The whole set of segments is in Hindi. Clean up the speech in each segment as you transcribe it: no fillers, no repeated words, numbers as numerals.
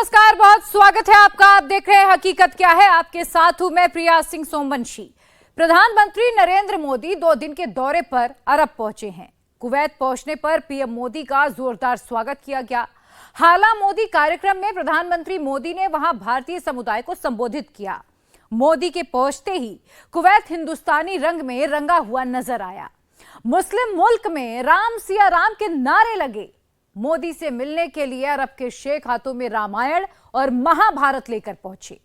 नमस्कार, बहुत स्वागत है आपका। आप देख रहे हैं हकीकत क्या है। आपके साथ हूं मैं प्रिया सिंह सोमवंशी। प्रधानमंत्री नरेंद्र मोदी 2 दिन के दौरे पर अरब पहुंचे हैं। कुवैत पहुंचने पर पीएम मोदी का जोरदार स्वागत किया गया। हाला मोदी कार्यक्रम में प्रधानमंत्री मोदी ने वहां भारतीय समुदाय को संबोधित किया। मोदी के पहुंचते ही कुवैत हिंदुस्तानी रंग में रंगा हुआ नजर आया। मुस्लिम मुल्क में राम सिया राम के नारे लगे। मोदी से मिलने के लिए अरब के शेख हाथों में रामायण और महाभारत लेकर पहुंचे।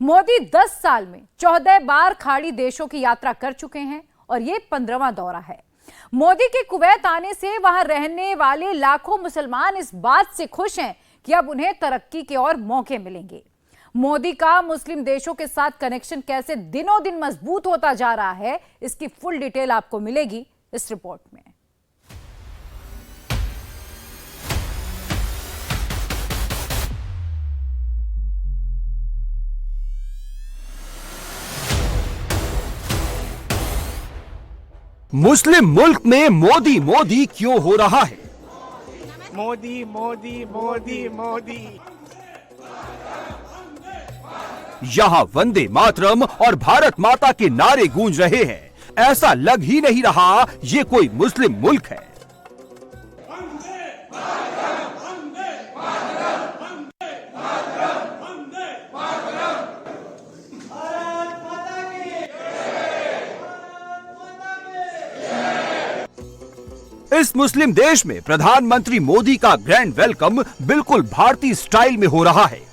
मोदी 10 साल में 14 बार खाड़ी देशों की यात्रा कर चुके हैं और ये 15वां दौरा है। मोदी के कुवैत आने से वहां रहने वाले लाखों मुसलमान इस बात से खुश हैं कि अब उन्हें तरक्की के और मौके मिलेंगे। मोदी का मुस्लिम देशों के साथ कनेक्शन कैसे दिनों दिन मजबूत होता जा रहा है, इसकी फुल डिटेल आपको मिलेगी इस रिपोर्ट में। मुस्लिम मुल्क में मोदी मोदी क्यों हो रहा है? मोदी मोदी मोदी मोदी। यहाँ वंदे मातरम और भारत माता के नारे गूंज रहे हैं। ऐसा लग ही नहीं रहा ये कोई मुस्लिम मुल्क है। इस मुस्लिम देश में प्रधानमंत्री मोदी का ग्रैंड वेलकम बिल्कुल भारतीय स्टाइल में हो रहा है।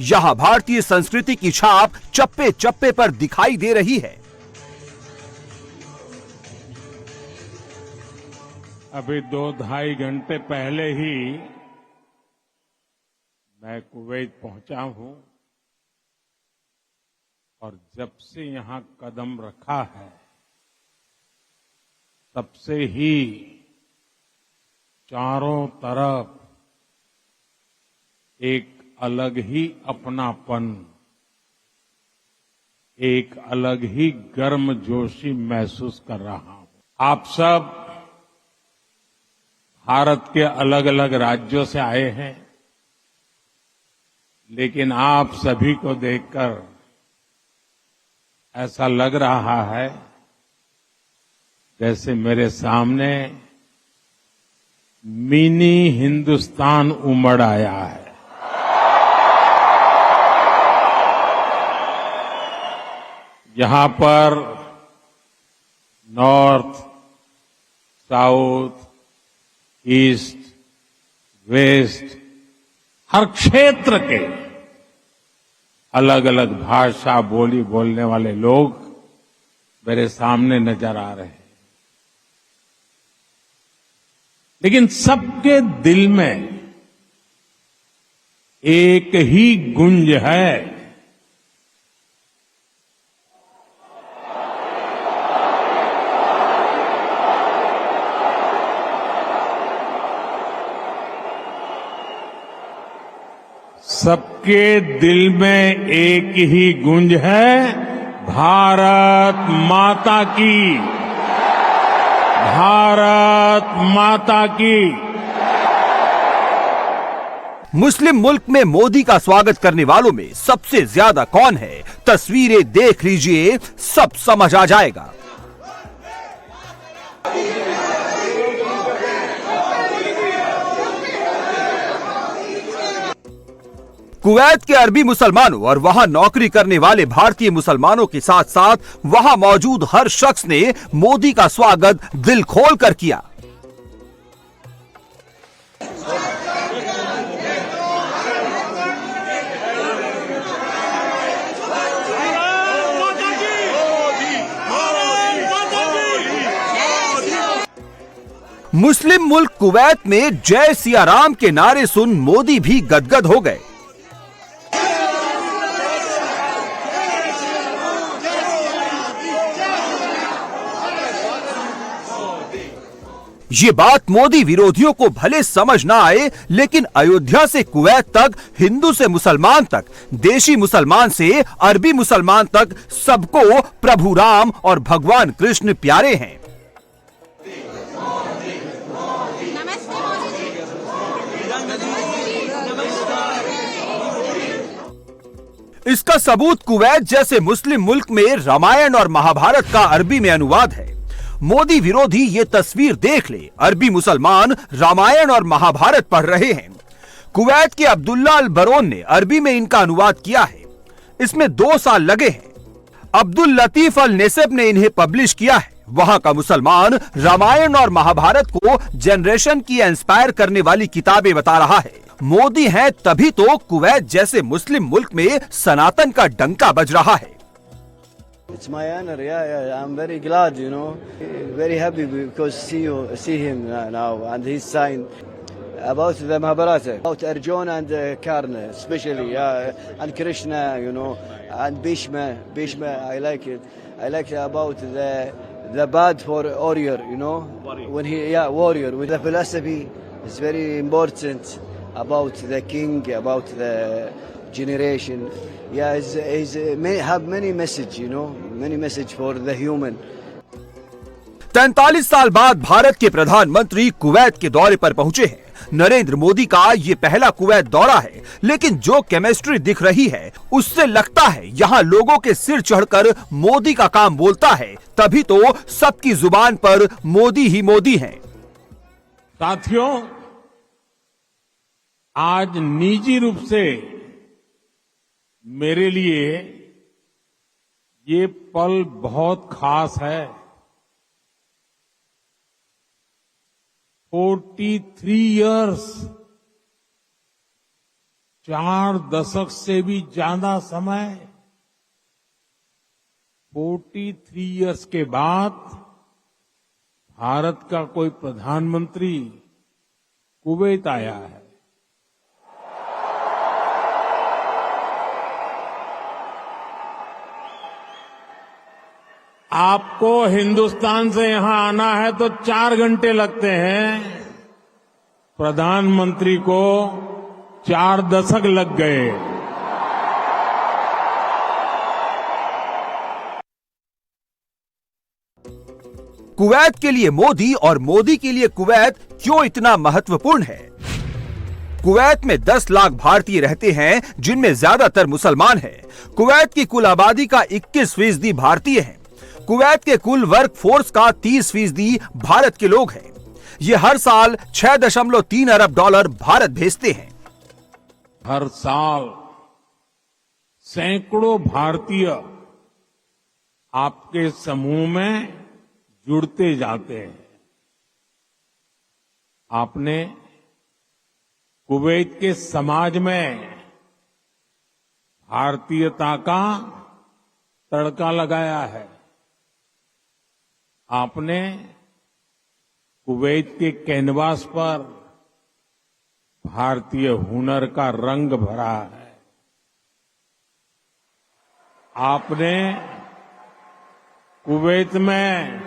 यहाँ भारतीय संस्कृति की छाप चप्पे चप्पे पर दिखाई दे रही है। अभी 2-2.5 घंटे पहले ही मैं कुवैत पहुंचा हूं और जब से यहां कदम रखा है तब से ही चारों तरफ एक अलग ही अपनापन, एक अलग ही गर्मजोशी महसूस कर रहा हूं। आप सब भारत के अलग अलग राज्यों से आए हैं, लेकिन आप सभी को देखकर ऐसा लग रहा है जैसे मेरे सामने मिनी हिंदुस्तान उमड़ आया है। यहां पर नॉर्थ, साउथ, ईस्ट, वेस्ट, हर क्षेत्र के अलग अलग भाषा बोली बोलने वाले लोग मेरे सामने नजर आ रहे हैं, लेकिन सबके दिल में एक ही गुंज है। सबके दिल में एक ही गूंज है, भारत माता की, भारत माता की। मुस्लिम मुल्क में मोदी का स्वागत करने वालों में सबसे ज्यादा कौन है, तस्वीरें देख लीजिए, सब समझ आ जाएगा। कुवैत के अरबी मुसलमानों और वहां नौकरी करने वाले भारतीय मुसलमानों के साथ साथ वहां मौजूद हर शख्स ने मोदी का स्वागत दिल खोलकर किया। मुस्लिम मुल्क कुवैत में जय सिया राम के नारे सुन मोदी भी गदगद हो गए। ये बात मोदी विरोधियों को भले समझ ना आए, लेकिन अयोध्या से कुवैत तक, हिंदू से मुसलमान तक, देशी मुसलमान से अरबी मुसलमान तक सबको प्रभु राम और भगवान कृष्ण प्यारे हैं। इसका सबूत कुवैत जैसे मुस्लिम मुल्क में रामायण और महाभारत का अरबी में अनुवाद है। मोदी विरोधी ये तस्वीर देख ले, अरबी मुसलमान रामायण और महाभारत पढ़ रहे हैं। कुवैत के अब्दुल्ला अल बरोन ने अरबी में इनका अनुवाद किया है। इसमें 2 साल लगे हैं। अब्दुल लतीफ अल नेसेब ने इन्हें पब्लिश किया है। वहां का मुसलमान रामायण और महाभारत को जनरेशन की इंस्पायर करने वाली किताबें बता रहा है। मोदी हैं तभी तो कुवैत जैसे मुस्लिम मुल्क में सनातन का डंका बज रहा है। It's my honor, yeah. I'm very glad, very happy because see him now, and he's signed about the Mahabharata, about Arjuna and Karna, especially, and Krishna, and Bhishma. I like it. I like about the bad for warrior, warrior. When warrior with the philosophy is very important about the king, about the generation. Yeah, have many message, many message for the human. 43 साल बाद भारत के प्रधानमंत्री कुवैत के दौरे पर पहुंचे हैं। नरेंद्र मोदी का ये पहला कुवैत दौरा है, लेकिन जो केमिस्ट्री दिख रही है उससे लगता है यहाँ लोगों के सिर चढ़कर मोदी का काम बोलता है, तभी तो सबकी जुबान पर मोदी ही मोदी हैं। साथियों, आज निजी रूप से मेरे लिए ये पल बहुत खास है। 43 इयर्स, 4 दशक से भी ज्यादा समय, 43 इयर्स के बाद भारत का कोई प्रधानमंत्री कुवैत आया है। आपको हिंदुस्तान से यहां आना है तो 4 घंटे लगते हैं, प्रधानमंत्री को 4 दशक लग गए। कुवैत के लिए मोदी और मोदी के लिए कुवैत क्यों इतना महत्वपूर्ण है? कुवैत में 10 लाख भारतीय रहते हैं, जिनमें ज्यादातर मुसलमान हैं। कुवैत की कुल आबादी का 21% भारतीय हैं। कुवैत के कुल वर्क फोर्स का 30% भारत के लोग हैं। ये हर साल $6.3 अरब भारत भेजते हैं। हर साल सैकड़ों भारतीय आपके समूह में जुड़ते जाते हैं। आपने कुवैत के समाज में भारतीयता का तड़का लगाया है। आपने कुवैत के कैनवास पर भारतीय हुनर का रंग भरा है। आपने कुवैत में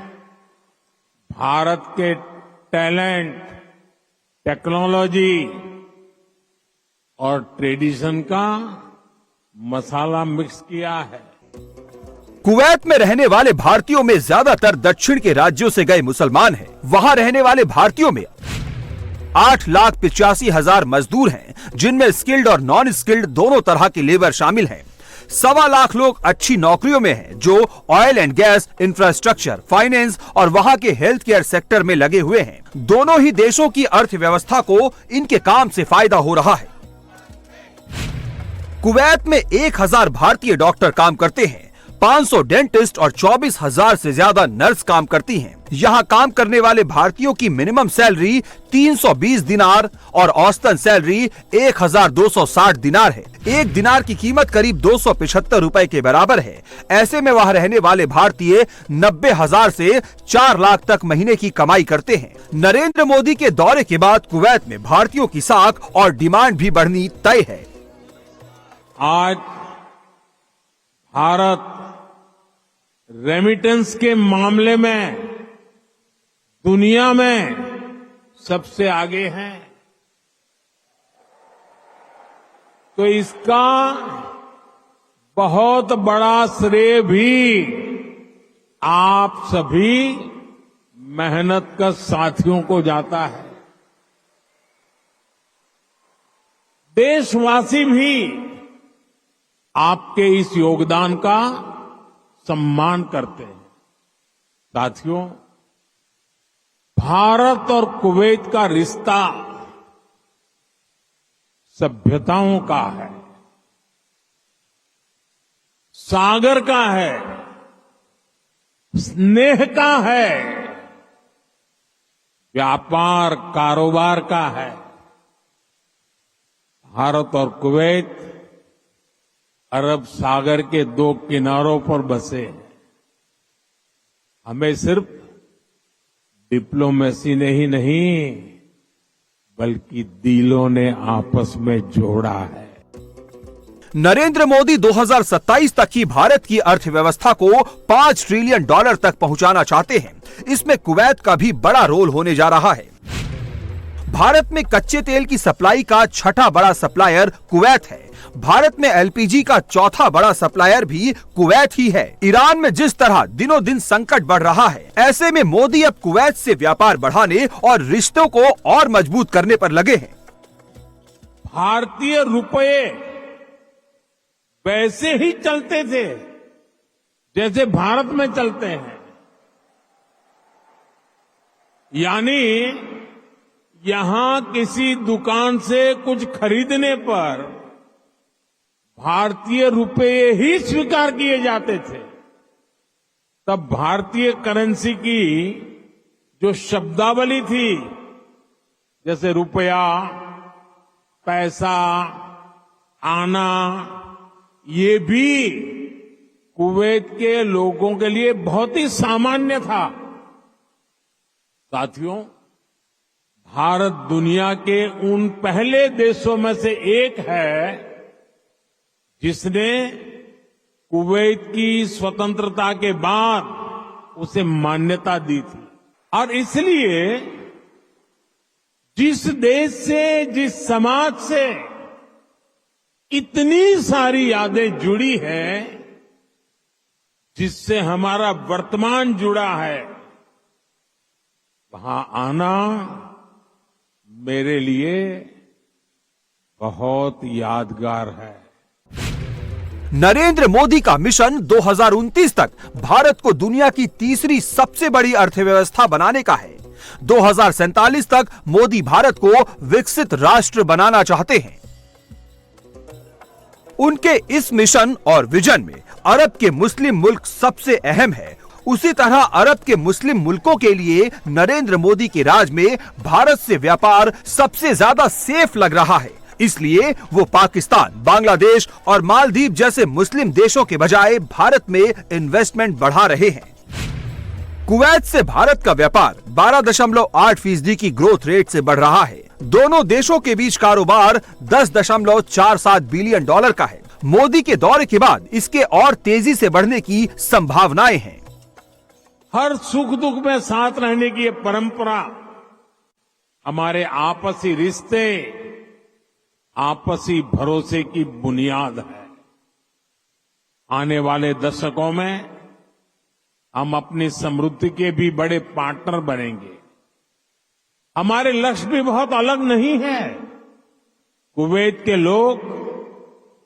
भारत के टैलेंट, टेक्नोलॉजी और ट्रेडिशन का मसाला मिक्स किया है। कुवैत में रहने वाले भारतीयों में ज्यादातर दक्षिण के राज्यों से गए मुसलमान हैं। वहां रहने वाले भारतीयों में 8,85,000 मजदूर हैं, जिनमें स्किल्ड और नॉन स्किल्ड दोनों तरह के लेबर शामिल हैं। 1.25 लाख लोग अच्छी नौकरियों में हैं, जो oil and gas, infrastructure, finance और वहां के हेल्थ केयर सेक्टर में लगे हुए हैं। दोनों ही देशों की अर्थव्यवस्था को इनके काम से फायदा हो रहा है। कुवैत में 1,000 भारतीय डॉक्टर काम करते हैं, 500 डेंटिस्ट और 24,000 से ज्यादा नर्स काम करती हैं। यहाँ काम करने वाले भारतीयों की मिनिमम सैलरी 320 दिनार और औसतन सैलरी 1,260 दिनार है। 1 दिनार की कीमत करीब 275 रुपए के बराबर है। ऐसे में वहाँ रहने वाले भारतीय 90,000 से 4 लाख तक महीने की कमाई करते हैं। नरेंद्र मोदी के दौरे के बाद कुवैत में भारतीयों की साख और डिमांड भी बढ़नी तय है। आज भारत रेमिटेंस के मामले में दुनिया में सबसे आगे है, तो इसका बहुत बड़ा श्रेय भी आप सभी मेहनतकश साथियों को जाता है। देशवासी भी आपके इस योगदान का सम्मान करते हैं। साथियों, भारत और कुवैत का रिश्ता सभ्यताओं का है, सागर का है, स्नेह का है, व्यापार कारोबार का है। भारत और कुवैत अरब सागर के दो किनारों पर बसे हैं। हमें सिर्फ डिप्लोमेसी ने ही नहीं बल्कि दिलों ने आपस में जोड़ा है। नरेंद्र मोदी 2027 तक की भारत की अर्थव्यवस्था को $5 ट्रिलियन तक पहुंचाना चाहते हैं। इसमें कुवैत का भी बड़ा रोल होने जा रहा है। भारत में कच्चे तेल की सप्लाई का छठा बड़ा सप्लायर कुवैत है। भारत में एलपीजी का चौथा बड़ा सप्लायर भी कुवैत ही है। ईरान में जिस तरह दिनों दिन संकट बढ़ रहा है, ऐसे में मोदी अब कुवैत से व्यापार बढ़ाने और रिश्तों को और मजबूत करने पर लगे हैं। भारतीय रुपये वैसे ही चलते थे जैसे भारत में चलते हैं, यानी यहां किसी दुकान से कुछ खरीदने पर भारतीय रुपये ही स्वीकार किए जाते थे। तब भारतीय करेंसी की जो शब्दावली थी, जैसे रुपया, पैसा, आना, ये भी कुवैत के लोगों के लिए बहुत ही सामान्य था। साथियों, भारत दुनिया के उन पहले देशों में से एक है जिसने कुवैत की स्वतंत्रता के बाद उसे मान्यता दी थी। और इसलिए जिस देश से, जिस समाज से इतनी सारी यादें जुड़ी हैं, जिससे हमारा वर्तमान जुड़ा है, वहां आना मेरे लिए बहुत यादगार है। नरेंद्र मोदी का मिशन 2029 तक भारत को दुनिया की तीसरी सबसे बड़ी अर्थव्यवस्था बनाने का है। 2047 तक मोदी भारत को विकसित राष्ट्र बनाना चाहते हैं। उनके इस मिशन और विजन में अरब के मुस्लिम मुल्क सबसे अहम है। उसी तरह अरब के मुस्लिम मुल्कों के लिए नरेंद्र मोदी के राज में भारत से व्यापार सबसे ज्यादा सेफ लग रहा है। इसलिए वो पाकिस्तान, बांग्लादेश और मालदीव जैसे मुस्लिम देशों के बजाय भारत में इन्वेस्टमेंट बढ़ा रहे हैं। कुवैत से भारत का व्यापार 12.8% की ग्रोथ रेट से बढ़ रहा है। दोनों देशों के बीच कारोबार $10.47 बिलियन का है। मोदी के दौरे के बाद इसके और तेजी से बढ़ने की संभावनाएं हैं। हर सुख दुख में साथ रहने की ये परंपरा हमारे आपसी रिश्ते, आपसी भरोसे की बुनियाद है। आने वाले दशकों में हम अपनी समृद्धि के भी बड़े पार्टनर बनेंगे। हमारे लक्ष्य भी बहुत अलग नहीं है। कुवैत के लोग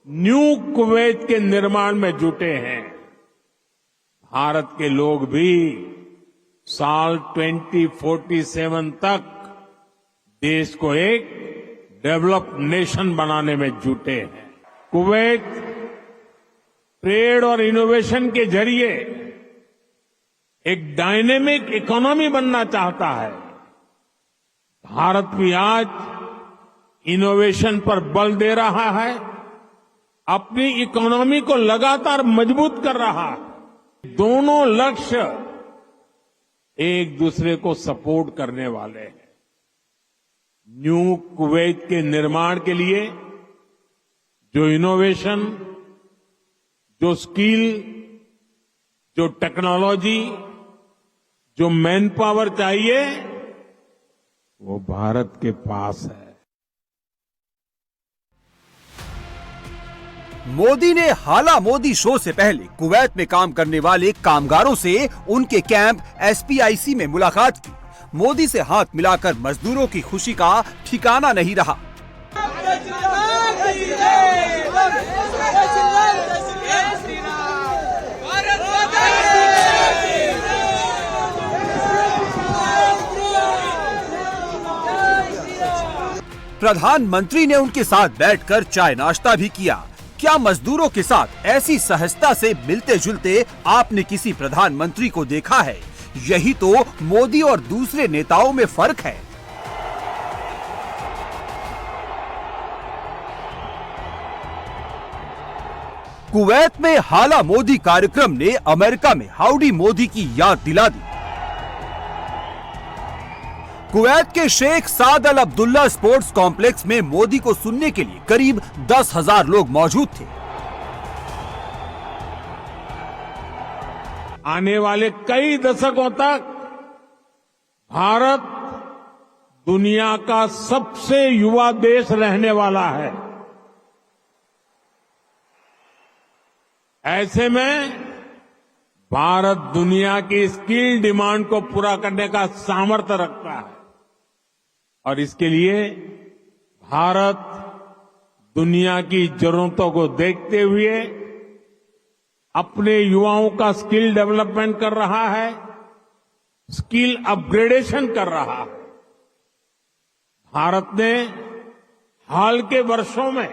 न्यू कुवैत के निर्माण में जुटे हैं। भारत के लोग भी साल 2047 तक देश को एक डेवलप्ड नेशन बनाने में जुटे हैं। कुवैत ट्रेड और इनोवेशन के जरिए एक डायनेमिक इकोनॉमी बनना चाहता है। भारत भी आज इनोवेशन पर बल दे रहा है, अपनी इकोनॉमी को लगातार मजबूत कर रहा है। दोनों लक्ष्य एक दूसरे को सपोर्ट करने वाले हैं। न्यू कुवैत के निर्माण के लिए जो इनोवेशन, जो स्किल, जो टेक्नोलॉजी, जो मैन पावर चाहिए, वो भारत के पास है। मोदी ने हाला मोदी शो से पहले कुवैत में काम करने वाले कामगारों से उनके कैंप SPIC में मुलाकात की। मोदी से हाथ मिलाकर मजदूरों की खुशी का ठिकाना नहीं रहा। प्रधानमंत्री ने उनके साथ बैठकर चाय नाश्ता भी किया। क्या मजदूरों के साथ ऐसी सहजता से मिलते जुलते आपने किसी प्रधानमंत्री को देखा है? यही तो मोदी और दूसरे नेताओं में फर्क है। कुवैत में हाला मोदी कार्यक्रम ने अमेरिका में हाउडी मोदी की याद दिला दी। कुवैत के शेख साद अल अब्दुल्ला स्पोर्ट्स कॉम्प्लेक्स में मोदी को सुनने के लिए करीब 10,000 लोग मौजूद थे। आने वाले कई दशकों तक भारत दुनिया का सबसे युवा देश रहने वाला है। ऐसे में भारत दुनिया की स्किल डिमांड को पूरा करने का सामर्थ्य रखता है और इसके लिए भारत दुनिया की जरूरतों को देखते हुए अपने युवाओं का स्किल डेवलपमेंट कर रहा है, स्किल अपग्रेडेशन कर रहा है। भारत ने हाल के वर्षों में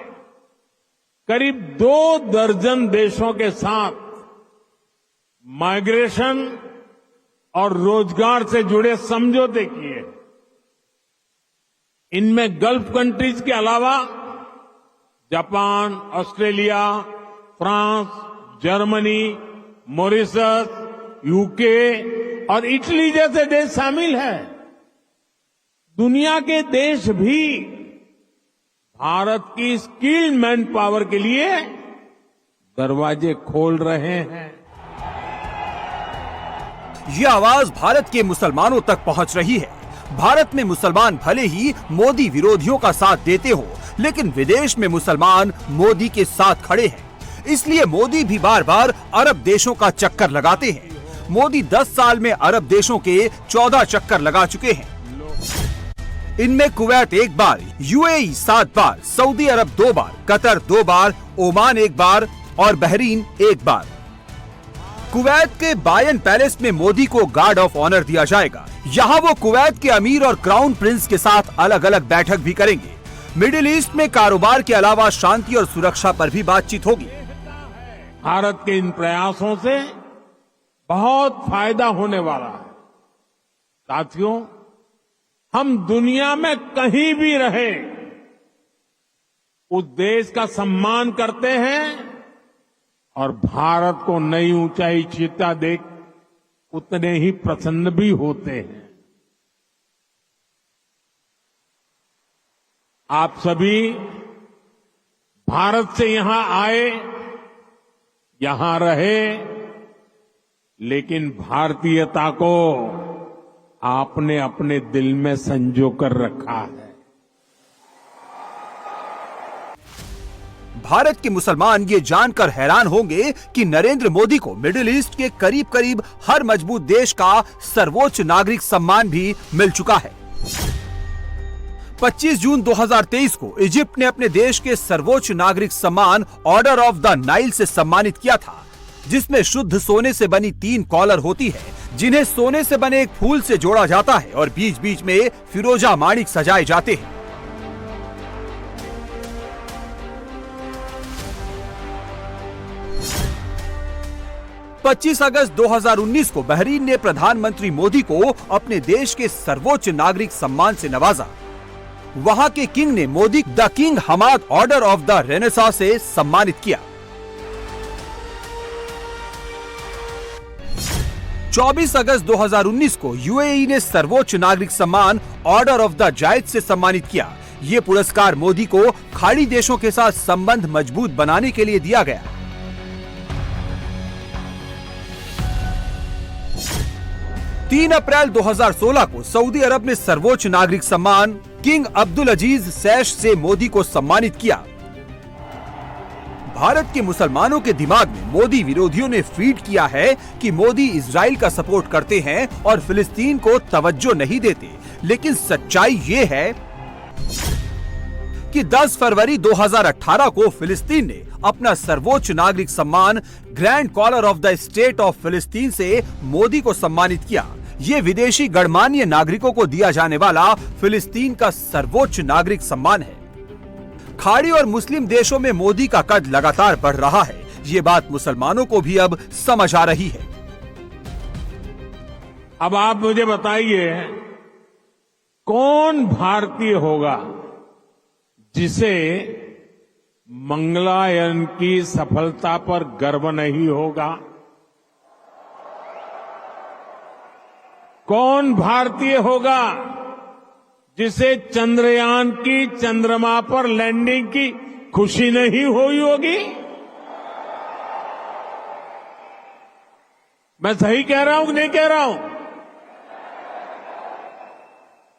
करीब 2 दर्जन देशों के साथ माइग्रेशन और रोजगार से जुड़े समझौते किए। इनमें गल्फ कंट्रीज के अलावा Japan, Australia, France, Germany, Mauritius, UK और इटली जैसे देश शामिल हैं। दुनिया के देश भी भारत की स्किल्ड मैन पावर के लिए दरवाजे खोल रहे हैं। ये आवाज भारत के मुसलमानों तक पहुंच रही है। भारत में मुसलमान भले ही मोदी विरोधियों का साथ देते हो, लेकिन विदेश में मुसलमान मोदी के साथ खड़े हैं। इसलिए मोदी भी बार बार अरब देशों का चक्कर लगाते हैं। मोदी 10 साल में अरब देशों के 14 चक्कर लगा चुके हैं। इनमें कुवैत 1 बार, UAE 7 बार, सऊदी अरब 2 बार, कतर 2 बार, ओमान 1 बार और बहरीन 1 बार। कुवैत के बायन पैलेस में मोदी को गार्ड ऑफ ऑनर दिया जाएगा। यहाँ वो कुवैत के अमीर और क्राउन प्रिंस के साथ अलग अलग बैठक भी करेंगे। मिडिल ईस्ट में कारोबार के अलावा शांति और सुरक्षा पर भी बातचीत होगी। भारत के इन प्रयासों से बहुत फायदा होने वाला है। साथियों, हम दुनिया में कहीं भी रहे उस देश का सम्मान करते हैं और भारत को नई ऊंचाई छूता देख उतने ही प्रसन्न भी होते हैं। आप सभी भारत से यहां आए, यहां रहे, लेकिन भारतीयता को आपने अपने दिल में संजो कर रखा है। भारत के मुसलमान ये जानकर हैरान होंगे कि नरेंद्र मोदी को मिडिल ईस्ट के करीब करीब हर मजबूत देश का सर्वोच्च नागरिक सम्मान भी मिल चुका है। 25 जून 2023 को इजिप्ट ने अपने देश के सर्वोच्च नागरिक सम्मान ऑर्डर ऑफ द नाइल से सम्मानित किया था, जिसमें शुद्ध सोने से बनी 3 कॉलर होती है, जिन्हें सोने से बने एक फूल से जोड़ा जाता है और बीच बीच में फिरोजा माणिक सजाए जाते हैं। 25 अगस्त 2019 को बहरीन ने प्रधानमंत्री मोदी को अपने देश के सर्वोच्च नागरिक सम्मान से नवाजा। वहां के किंग ने Modi the king Hamad order of the renaissance से सम्मानित किया। 24 अगस्त 2019 को यूएई ने सर्वोच्च नागरिक सम्मान ऑर्डर ऑफ द जायद से सम्मानित किया। ये पुरस्कार मोदी को खाड़ी देशों के साथ संबंध मजबूत बनाने के लिए दिया गया। 3 अप्रैल 2016 को सऊदी अरब ने सर्वोच्च नागरिक सम्मान किंग अब्दुल अजीज सैश से मोदी को सम्मानित किया। भारत के मुसलमानों के दिमाग में मोदी विरोधियों ने फीड किया है कि मोदी इजराइल का सपोर्ट करते हैं और फिलिस्तीन को तवज्जो नहीं देते, लेकिन सच्चाई ये है कि 10 फरवरी 2018 को फिलिस्तीन ने अपना सर्वोच्च नागरिक सम्मान grand collar of the state of फिलिस्तीन से मोदी को सम्मानित किया। ये विदेशी गणमान्य नागरिकों को दिया जाने वाला फिलिस्तीन का सर्वोच्च नागरिक सम्मान है। खाड़ी और मुस्लिम देशों में मोदी का कद लगातार बढ़ रहा है। ये बात मुसलमानों को भी अब समझ आ रही है। अब आप मुझे बताइए, कौन भारतीय होगा जिसे मंगलायन की सफलता पर गर्व नहीं होगा? कौन भारतीय होगा जिसे चंद्रयान की चंद्रमा पर लैंडिंग की खुशी नहीं हुई होगी? मैं सही कह रहा हूं कि नहीं कह रहा हूं?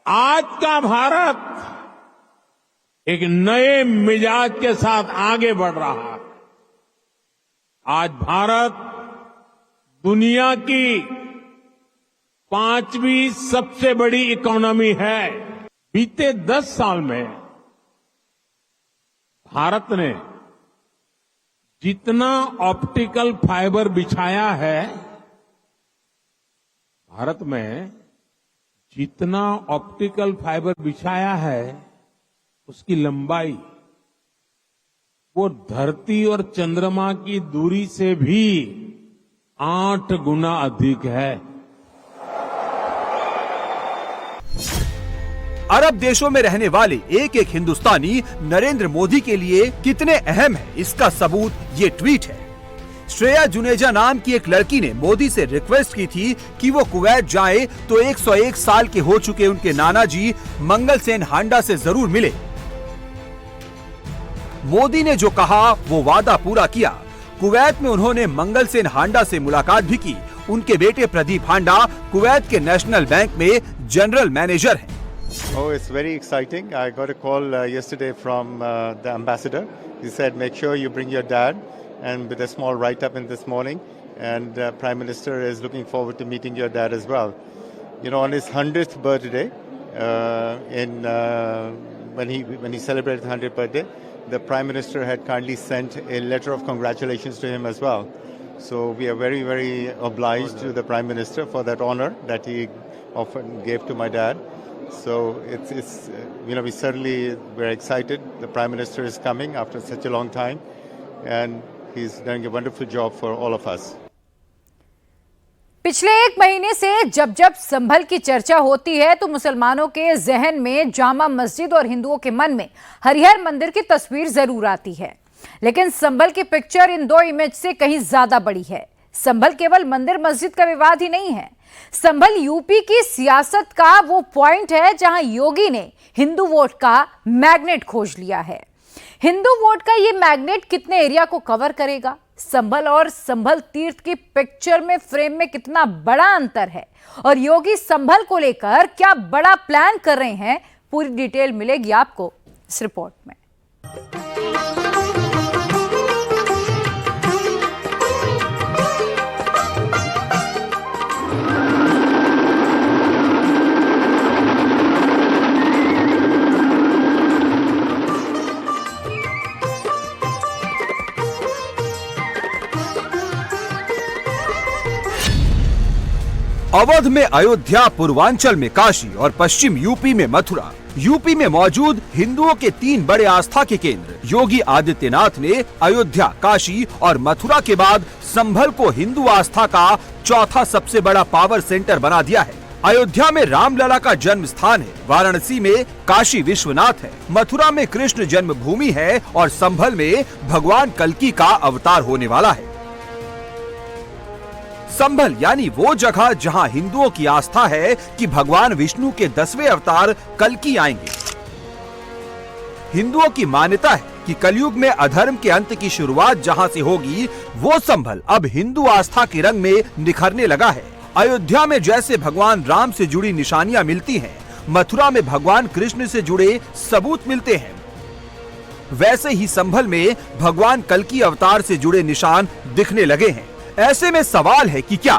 आज का भारत एक नए मिजाज के साथ आगे बढ़ रहा है। आज भारत दुनिया की 5वीं सबसे बड़ी इकोनॉमी है। बीते 10 साल में भारत ने जितना ऑप्टिकल फाइबर बिछाया है, भारत में जितना ऑप्टिकल फाइबर बिछाया है, उसकी लंबाई वो धरती और चंद्रमा की दूरी से भी 8 गुना अधिक है। अरब देशों में रहने वाले एक एक हिंदुस्तानी नरेंद्र मोदी के लिए कितने अहम है, इसका सबूत ये ट्वीट है। श्रेया जुनेजा नाम की एक लड़की ने मोदी से रिक्वेस्ट की थी कि वो कुवैत जाएं तो 101 साल के हो चुके उनके नाना जी मंगल सेन हांडा से जरूर मिले। मोदी ने जो कहा वो वादा पूरा किया। कुवैत में उन्होंने मंगल सेन हांडा से मुलाकात भी की। उनके बेटे प्रदीप हांडा कुवैत के नेशनल बैंक में जनरल मैनेजर हैं। Oh, it's very exciting. I got a call yesterday from the ambassador. He said, make sure you bring your dad, and with a small write-up in this morning. And Prime Minister is looking forward to meeting your dad as well. You know, on his 100th birthday, when he celebrated his 100th birthday, the Prime Minister had kindly sent a letter of congratulations to him as well. So we are very, very obliged to the Prime Minister for that honor that he often gave to my dad. So it's we're excited. The Prime Minister is coming after such a long time, and he's doing a wonderful job for all of us. पिछले 1 महीने से जब जब संभल की चर्चा होती है तो मुसलमानों के जहन में जामा मस्जिद और हिंदुओं के मन में हरिहर मंदिर की तस्वीर जरूर आती है, लेकिन संभल की पिक्चर इन 2 इमेज से कहीं ज्यादा बड़ी है। संभल केवल मंदिर मस्जिद का विवाद ही नहीं है, संभल यूपी की सियासत का वो पॉइंट है जहां योगी ने हिंदू वोट का मैग्नेट खोज लिया है। हिंदू वोट का ये मैग्नेट कितने एरिया को कवर करेगा? संभल और संभल तीर्थ की पिक्चर में फ्रेम में कितना बड़ा अंतर है और योगी संभल को लेकर क्या बड़ा प्लान कर रहे हैं, पूरी डिटेल मिलेगी आपको इस रिपोर्ट में। अवध में अयोध्या, पूर्वांचल में काशी और पश्चिम यूपी में मथुरा। यूपी में मौजूद हिंदुओं के 3 बड़े आस्था के केंद्र योगी आदित्यनाथ ने अयोध्या, काशी और मथुरा के बाद संभल को हिंदू आस्था का चौथा सबसे बड़ा पावर सेंटर बना दिया है। अयोध्या में रामलला का जन्म स्थान है, वाराणसी में काशी विश्वनाथ है, मथुरा में कृष्ण जन्मभूमि है और संभल में भगवान कल्कि का अवतार होने वाला है। संभल यानी वो जगह जहां हिंदुओं की आस्था है कि भगवान विष्णु के 10वें अवतार कल्कि आएंगे। हिंदुओं की मान्यता है कि कलयुग में अधर्म के अंत की शुरुआत जहां से होगी, वो संभल अब हिंदू आस्था के रंग में निखरने लगा है अयोध्या में जैसे भगवान राम से जुड़ी निशानियां मिलती हैं, मथुरा में भगवान कृष्ण से जुड़े सबूत मिलते हैं। वैसे ही संभल में भगवान कल्कि अवतार से जुड़े निशान दिखने लगे हैं। ऐसे में सवाल है कि क्या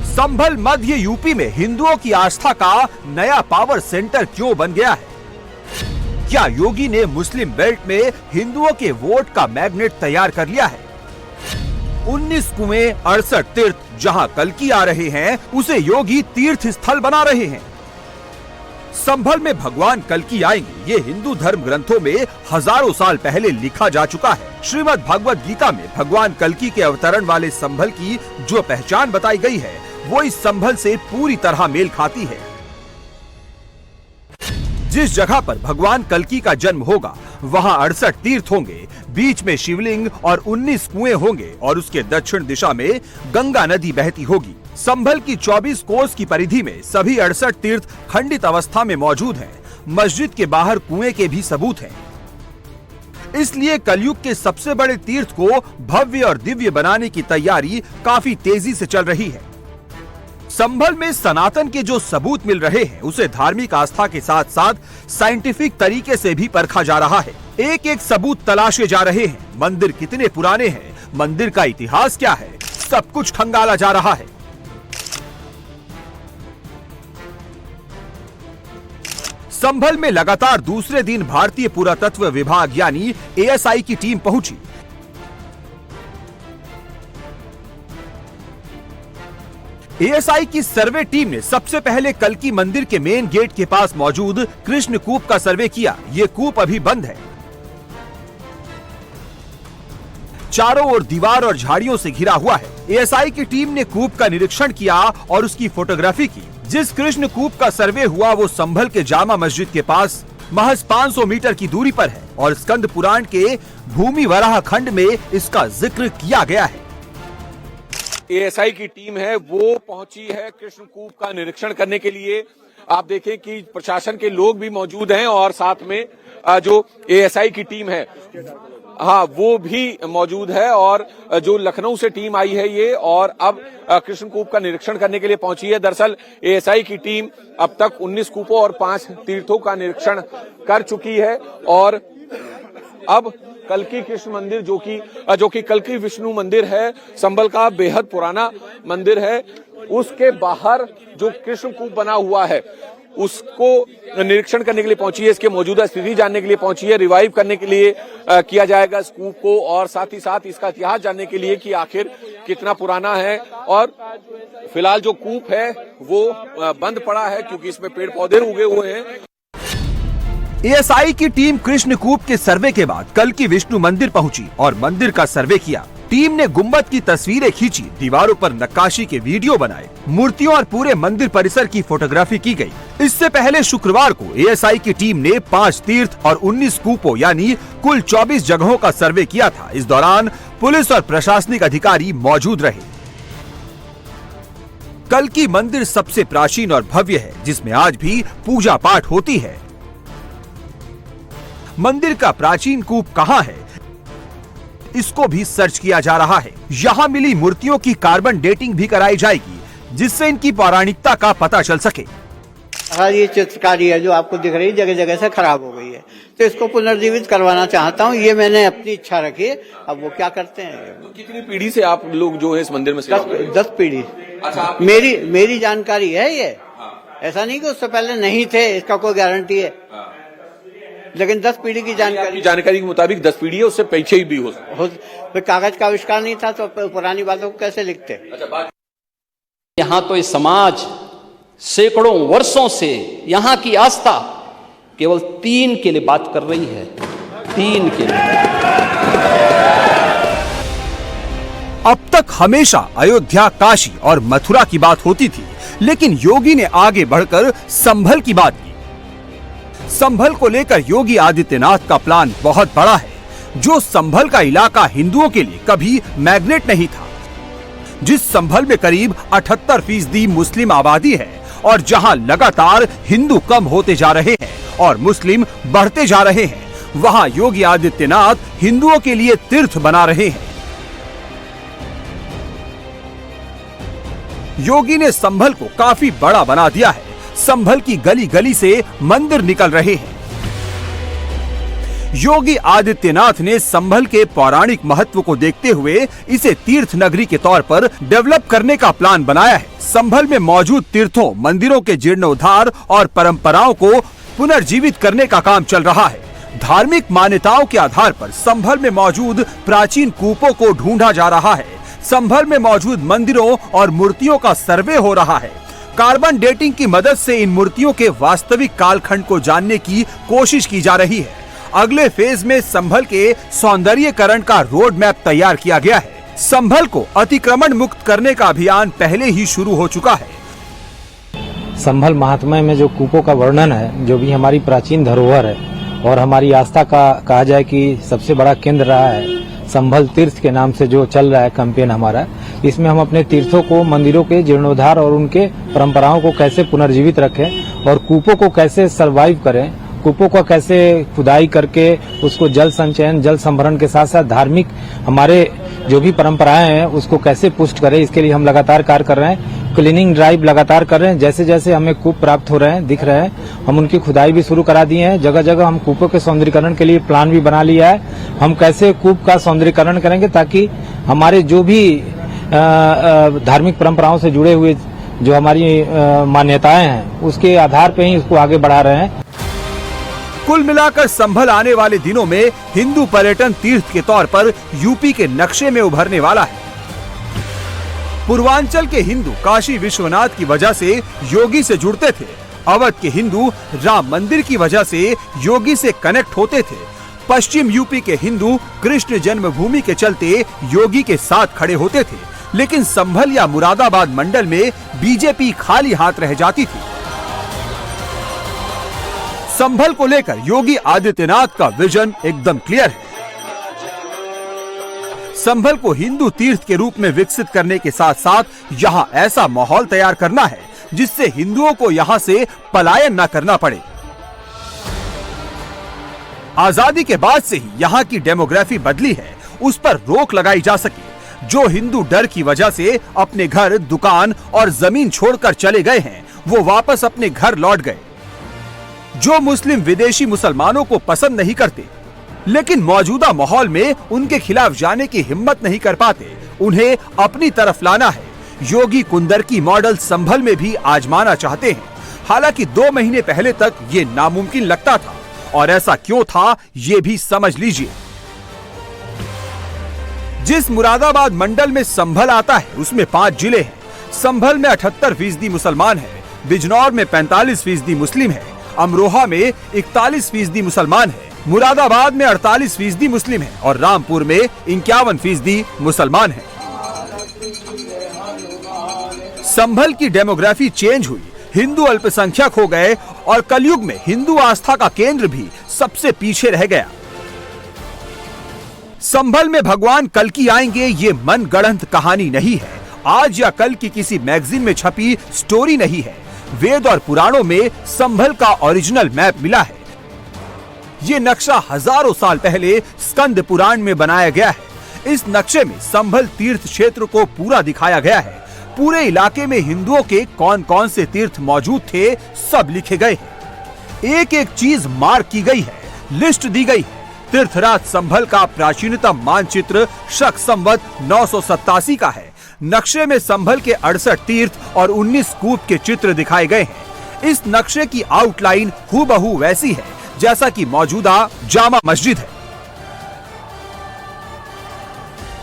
संभल मध्य यूपी में हिंदुओं की आस्था का नया पावर सेंटर क्यों बन गया है? क्या योगी ने मुस्लिम बेल्ट में हिंदुओं के वोट का मैग्नेट तैयार कर लिया है? 19 कुएं 68 तीर्थ जहां कल्कि आ रहे हैं, उसे योगी तीर्थ स्थल बना रहे हैं। संभल में भगवान कल्कि आएंगे, ये हिंदू धर्म ग्रंथों में हजारों साल पहले लिखा जा चुका है। श्रीमद् भगवद गीता में भगवान कल्कि के अवतरण वाले संभल की जो पहचान बताई गई है, वो इस संभल से पूरी तरह मेल खाती है। जिस जगह पर भगवान कल्कि का जन्म होगा, वहां 68 तीर्थ होंगे, बीच में शिवलिंग और 19 कुएं होंगे और उसके दक्षिण दिशा में गंगा नदी बहती होगी। संभल की 24 कोस की परिधि में सभी 68 तीर्थ खंडित अवस्था में मौजूद हैं। मस्जिद के बाहर कुएं के भी सबूत हैं। इसलिए कलयुग के सबसे बड़े तीर्थ को भव्य और दिव्य बनाने की तैयारी काफी तेजी से चल रही है। संभल में सनातन के जो सबूत मिल रहे हैं, उसे धार्मिक आस्था के साथ साथ साइंटिफिक तरीके से भी परखा जा रहा है। एक एक सबूत तलाशे जा रहे हैं। मंदिर कितने पुराने हैं, मंदिर का इतिहास क्या है, सब कुछ खंगाला जा रहा है। संभल में लगातार दूसरे दिन भारतीय पुरातत्व विभाग यानी एएसआई की टीम पहुंची। एएसआई की सर्वे टीम ने सबसे पहले कल्कि मंदिर के मेन गेट के पास मौजूद कृष्ण कूप का सर्वे किया। ये कूप अभी बंद है। चारों ओर दीवार और झाड़ियों से घिरा हुआ है। एएसआई की टीम ने कूप का निरीक्षण किया और उसकी फोटोग्राफी की। जिस कृष्ण कूप का सर्वे हुआ वो संभल के जामा मस्जिद के पास महज 500 मीटर की दूरी पर है और स्कंद पुराण के भूमि वराह खंड में इसका जिक्र किया गया है। एएसआई की टीम है वो पहुंची है कृष्ण कूप का निरीक्षण करने के लिए। आप देखें कि प्रशासन के लोग भी मौजूद हैं और साथ में जो एएसआई की टीम है वो भी मौजूद है और जो लखनऊ से टीम आई है ये और अब कृष्ण कूप का निरीक्षण करने के लिए पहुंची है। दरअसल एएसआई की टीम अब तक 19 कूपों और 5 तीर्थों का निरीक्षण कर चुकी है और अब कल्कि कृष्ण मंदिर जो कि कल्कि विष्णु मंदिर है, संभल का बेहद पुराना मंदिर है, उसके बाहर जो कृष्ण कूप बना हुआ है उसको निरीक्षण करने के लिए पहुंची है। इसके मौजूदा स्थिति जानने के लिए पहुंची है। रिवाइव करने के लिए किया जाएगा इस कूप को और साथ ही साथ इसका इतिहास जानने के लिए कि आखिर कितना पुराना है। और फिलहाल जो कूप है वो बंद पड़ा है क्योंकि इसमें पेड़ पौधे उगे हुए हैं। एएसआई की टीम कृष्ण कूप के सर्वे के बाद कल्कि विष्णु मंदिर पहुंची और मंदिर का सर्वे किया। टीम ने गुम्बद की तस्वीरें खींची, दीवारों पर नक्काशी के वीडियो बनाए, मूर्तियों और पूरे मंदिर परिसर की फोटोग्राफी की गई। इससे पहले शुक्रवार को एएसआई की टीम ने 5 तीर्थ और 19 कूपों यानी कुल 24 जगहों का सर्वे किया था। इस दौरान पुलिस और प्रशासनिक अधिकारी मौजूद रहे। कल्कि मंदिर सबसे प्राचीन और भव्य है, जिसमें आज भी पूजा पाठ होती है। मंदिर का प्राचीन कूप कहाँ है, इसको भी सर्च किया जा रहा है। यहाँ मिली मूर्तियों की कार्बन डेटिंग भी कराई जाएगी, जिससे इनकी पौराणिकता का पता चल सके। ये चित्रकारी है जो आपको दिख रही है, जगह जगह से खराब हो गई है, तो इसको पुनर्जीवित करवाना चाहता हूँ। ये मैंने अपनी इच्छा रखी है, अब वो क्या करते हैं। कितनी पीढ़ी से आप लोग जो है इस मंदिर में 10 पीढ़ी। अच्छा, मेरी जानकारी है ये। ऐसा नहीं कि उससे पहले नहीं थे, इसका कोई गारंटी है, लेकिन 10 पीढ़ी की जानकारी के मुताबिक 10 पीढ़ी है, उससे पीछे ही भी हो फिर कागज का आविष्कार नहीं था तो पुरानी बातों को कैसे लिखते। यहाँ तो इस समाज सैकड़ों वर्षों से यहाँ की आस्था केवल 3 के लिए बात कर रही है, 3 के लिए। अब तक हमेशा अयोध्या, काशी और मथुरा की बात होती थी, लेकिन योगी ने आगे बढ़कर संभल की बात की। संभल को लेकर योगी आदित्यनाथ का प्लान बहुत बड़ा है। जो संभल का इलाका हिंदुओं के लिए कभी मैग्नेट नहीं था, जिस संभल में करीब 78% मुस्लिम आबादी है और जहां लगातार हिंदू कम होते जा रहे हैं और मुस्लिम बढ़ते जा रहे हैं, वहां योगी आदित्यनाथ हिंदुओं के लिए तीर्थ बना रहे हैं। योगी ने संभल को काफी बड़ा बना दिया है। संभल की गली गली से मंदिर निकल रहे हैं। योगी आदित्यनाथ ने संभल के पौराणिक महत्व को देखते हुए इसे तीर्थ नगरी के तौर पर डेवलप करने का प्लान बनाया है। संभल में मौजूद तीर्थों, मंदिरों के जीर्णोद्धार और परंपराओं को पुनर्जीवित करने का काम चल रहा है। धार्मिक मान्यताओं के आधार पर संभल में मौजूद प्राचीन कूपों को ढूंढा जा रहा है। संभल में मौजूद मंदिरों और मूर्तियों का सर्वे हो रहा है। कार्बन डेटिंग की मदद से इन मूर्तियों के वास्तविक कालखंड को जानने की कोशिश की जा रही है। अगले फेज में संभल के सौंदर्यीकरण का रोड मैप तैयार किया गया है। संभल को अतिक्रमण मुक्त करने का अभियान पहले ही शुरू हो चुका है। संभल महात्म्य में जो कूपों का वर्णन है, जो भी हमारी प्राचीन धरोहर है और हमारी आस्था का कहा जाए कि सबसे बड़ा केंद्र रहा है, संभल तीर्थ के नाम से जो चल रहा है कैंपेन हमारा, इसमें हम अपने तीर्थों को, मंदिरों के जीर्णोद्धार और उनके परंपराओं को कैसे पुनर्जीवित रखें और कूपों को कैसे सरवाइव करें, कूपों का कैसे खुदाई करके उसको जल संचयन, जल संभरण के साथ साथ धार्मिक हमारे जो भी परंपराएं हैं उसको कैसे पुष्ट करें, इसके लिए हम लगातार कार्य कर रहे हैं। क्लीनिंग ड्राइव लगातार कर रहे हैं। जैसे जैसे हमें कूप प्राप्त हो रहे हैं, दिख रहे हैं, हम उनकी खुदाई भी शुरू करा दिए हैं। जगह जगह हम कूपों के सौंदर्यीकरण के लिए प्लान भी बना लिया है। हम कैसे कूप का सौंदर्यीकरण करेंगे ताकि हमारे जो भी धार्मिक परंपराओं से जुड़े हुए जो हमारी मान्यताएं हैं उसके आधार पर ही इसको आगे बढ़ा रहे हैं। कुल मिलाकर संभल आने वाले दिनों में हिंदू पर्यटन तीर्थ के तौर पर यूपी के नक्शे में उभरने वाला है। पूर्वांचल के हिंदू काशी विश्वनाथ की वजह से योगी से जुड़ते थे। अवध के हिंदू राम मंदिर की वजह से योगी से कनेक्ट होते थे। पश्चिम यूपी के हिंदू कृष्ण जन्मभूमि के चलते योगी के साथ खड़े होते थे। लेकिन संभल या मुरादाबाद मंडल में बीजेपी खाली हाथ रह जाती थी। संभल को लेकर योगी आदित्यनाथ का विजन एकदम क्लियर है। संभल को हिंदू तीर्थ के रूप में विकसित करने के साथ साथ यहां ऐसा माहौल तैयार करना है जिससे हिंदुओं को यहां से पलायन न करना पड़े। आजादी के बाद से ही यहां की डेमोग्राफी बदली है, उस पर रोक लगाई जा सके। जो हिंदू डर की वजह से अपने घर, दुकान और जमीन छोड़कर चले गए हैं, वो वापस अपने घर लौट गए। जो मुस्लिम विदेशी मुसलमानों को पसंद नहीं करते लेकिन मौजूदा माहौल में उनके खिलाफ जाने की हिम्मत नहीं कर पाते, उन्हें अपनी तरफ लाना है। योगी कुंदरकी मॉडल संभल में भी आजमाना चाहते हैं। हालांकि 2 महीने पहले तक ये नामुमकिन लगता था, और ऐसा क्यों था ये भी समझ लीजिए। जिस मुरादाबाद मंडल में संभल आता है उसमें 5 जिले हैं। संभल में 78% मुसलमान है, बिजनौर में 45% मुस्लिम है, अमरोहा में 41% मुसलमान है, मुरादाबाद में 48% मुस्लिम है और रामपुर में 51% मुसलमान है। संभल की डेमोग्राफी चेंज हुई, हिंदू अल्पसंख्यक हो गए और कलयुग में हिंदू आस्था का केंद्र भी सबसे पीछे रह गया। संभल में भगवान कल्कि आएंगे ये मनगढ़ंत कहानी नहीं है, आज या कल की किसी मैगजीन में छपी स्टोरी नहीं है। वेद और पुराणों में संभल का ओरिजिनल मैप मिला है। ये नक्शा हजारों साल पहले स्कंद पुराण में बनाया गया है। इस नक्शे में संभल तीर्थ क्षेत्र को पूरा दिखाया गया है। पूरे इलाके में हिंदुओं के कौन कौन से तीर्थ मौजूद थे सब लिखे गए हैं। एक एक चीज मार्क की गई है, लिस्ट दी गई है। तीर्थराज संभल का प्राचीनतम मानचित्र शक संवत 987 का है। नक्शे में संभल के 68 तीर्थ और 19 कूप के चित्र दिखाए गए हैं। इस नक्शे की आउटलाइन हूबहू वैसी है जैसा कि मौजूदा जामा मस्जिद है।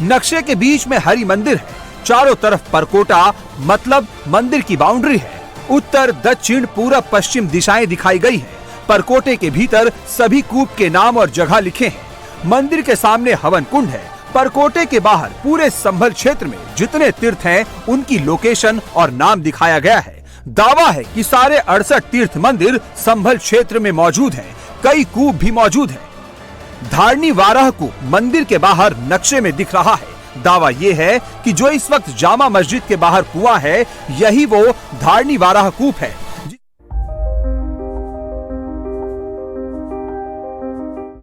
नक्शे के बीच में हरि मंदिर है, चारों तरफ परकोटा मतलब मंदिर की बाउंड्री है। उत्तर, दक्षिण, पूरब, पश्चिम दिशाएं दिखाई गई हैं। परकोटे के भीतर सभी कूप के नाम और जगह लिखे हैं। मंदिर के सामने हवन कुंड है। परकोटे के बाहर पूरे संभल क्षेत्र में जितने तीर्थ हैं उनकी लोकेशन और नाम दिखाया गया है। दावा है कि सारे 68 तीर्थ मंदिर संभल क्षेत्र में मौजूद हैं। कई कूप भी मौजूद हैं। धारनी वाराह कूप मंदिर के बाहर नक्शे में दिख रहा है। दावा ये है कि जो इस वक्त जामा मस्जिद के बाहर कुआं है यही वो धारनी वाराह कूप है।